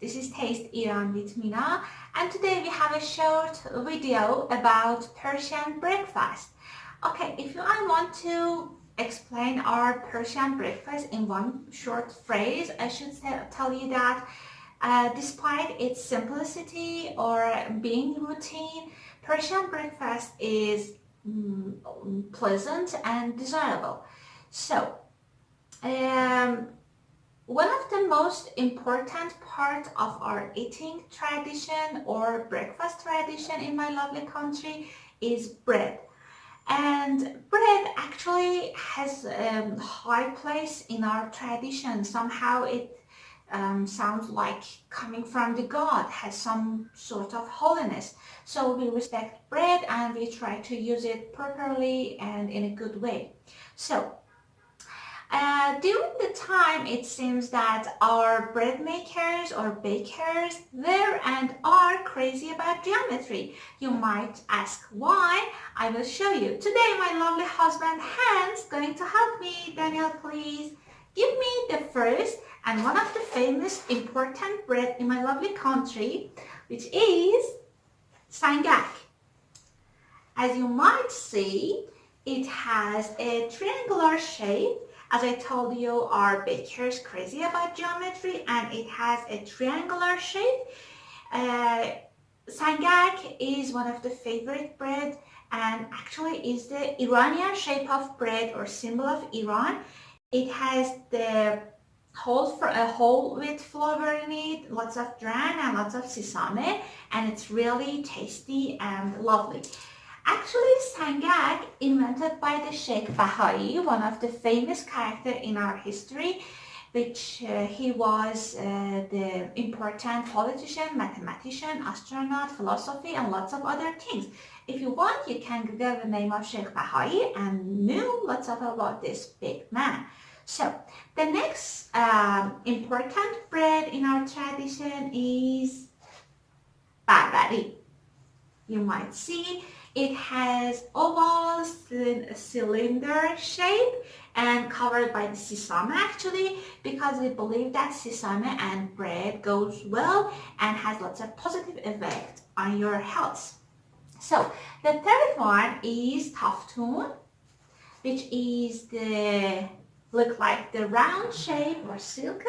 This is Taste Iran with Mina, and today we have a short video about Persian breakfast. Okay, if I want to explain our Persian breakfast in one short phrase, I should tell you that despite its simplicity or being routine, Persian breakfast is pleasant and desirable. So, one of the most important part of our eating tradition or breakfast tradition in my lovely country is bread. And bread actually has a high place in our tradition. Somehow it sounds like coming from the God, has some sort of holiness. So we respect bread and we try to use it properly and in a good way. So during the time, it seems that our bread makers or bakers were and are crazy about geometry. You might ask why. I will show you. Today, my lovely husband Hans going to help me. Daniel, please give me the first and one of the famous important bread in my lovely country, which is sangak. As you might see, it has a triangular shape. As I told you, our bakers crazy about geometry, and it has a triangular shape. Sangak is one of the favorite bread and actually is the Iranian shape of bread or symbol of Iran. It has the whole wheat flour in it, lots of bran and lots of sesame, and it's really tasty and lovely. Actually, sangak, invented by the Sheikh Bahai, one of the famous characters in our history, which he was the important politician, mathematician, astronaut, philosophy, and lots of other things. If you want, you can Google the name of Sheikh Bahai and know lots of about this big man. So, the next important bread in our tradition is barbari. You might see it has oval cylinder shape and covered by the sesame actually, because we believe that sesame and bread goes well and has lots of positive effect on your health. So the third one is taftun, which is look like the round shape or silk,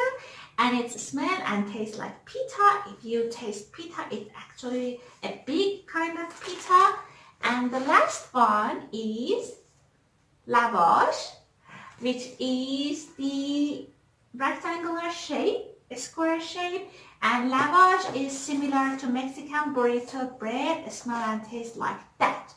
and it smells and tastes like pita. If you taste pita, it's actually a big kind of pita. And the last one is lavash, which is the rectangular shape, a square shape, and lavash is similar to Mexican burrito bread, smell and taste like that.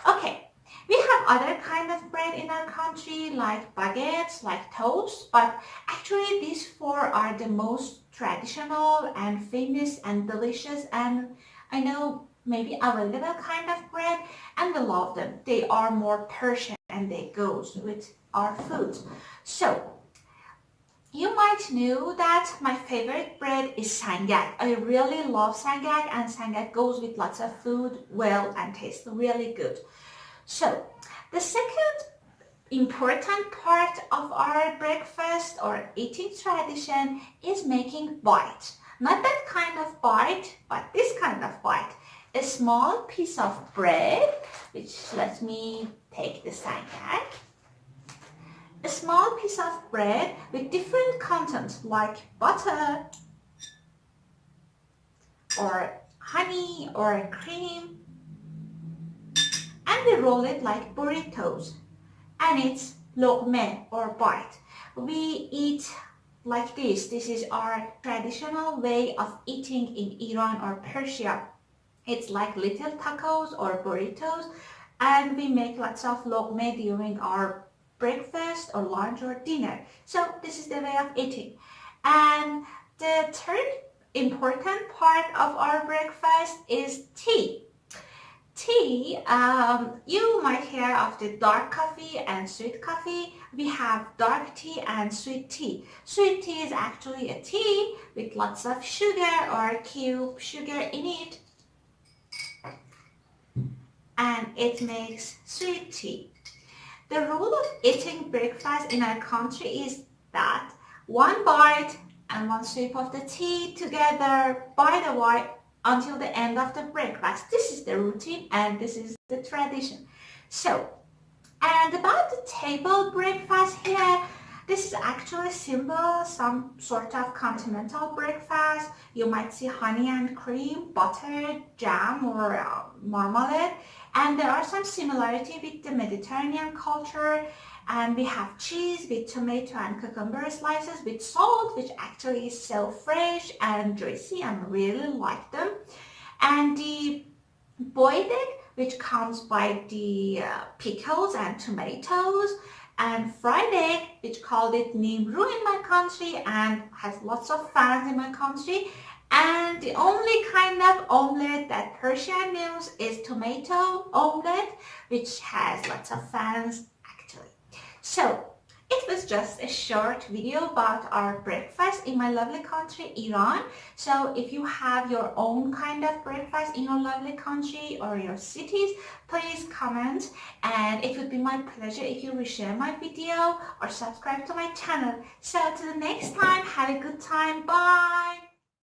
Okay. We have other kind of bread in our country like baguettes, like toast, but actually these four are the most traditional and famous and delicious, and I know maybe available kind of bread, and we love them. They are more Persian and they goes with our food. So you might know that my favorite bread is sangak. I really love sangak, and sangak goes with lots of food well and tastes really good. So, the second important part of our breakfast or eating tradition is making bite. Not that kind of bite, but this kind of bite. A small piece of bread, which let me take the sangak. A small piece of bread with different content like butter or honey or cream. And we roll it like burritos, and it's lokme or bite. We eat like this. This is our traditional way of eating in Iran or Persia. It's like little tacos or burritos, and we make lots of lokme during our breakfast or lunch or dinner. So this is the way of eating. And the third important part of our breakfast is tea. Tea, you might hear of the dark coffee and sweet coffee. We have dark tea and sweet tea. Sweet tea is actually a tea with lots of sugar or cube sugar in it, and it makes sweet tea. The rule of eating breakfast in our country is that one bite and one sip of the tea together by the way until the end of the breakfast. This is the routine and this is the tradition. So, and about the table breakfast here, this is actually simple, some sort of continental breakfast. You might see honey and cream, butter, jam, or marmalade. And there are some similarity with the Mediterranean culture. And we have cheese with tomato and cucumber slices with salt, which actually is so fresh and juicy and really like them. And the boiled egg, which comes by the pickles and tomatoes, and fried egg, which called it nimru in my country and has lots of fans in my country. And the only kind of omelette that Persian knows is tomato omelette, which has lots of fans actually. So it was just a short video about our breakfast in my lovely country, Iran. So if you have your own kind of breakfast in your lovely country or your cities, please comment. And it would be my pleasure if you reshare my video or subscribe to my channel. So till the next time, have a good time. Bye.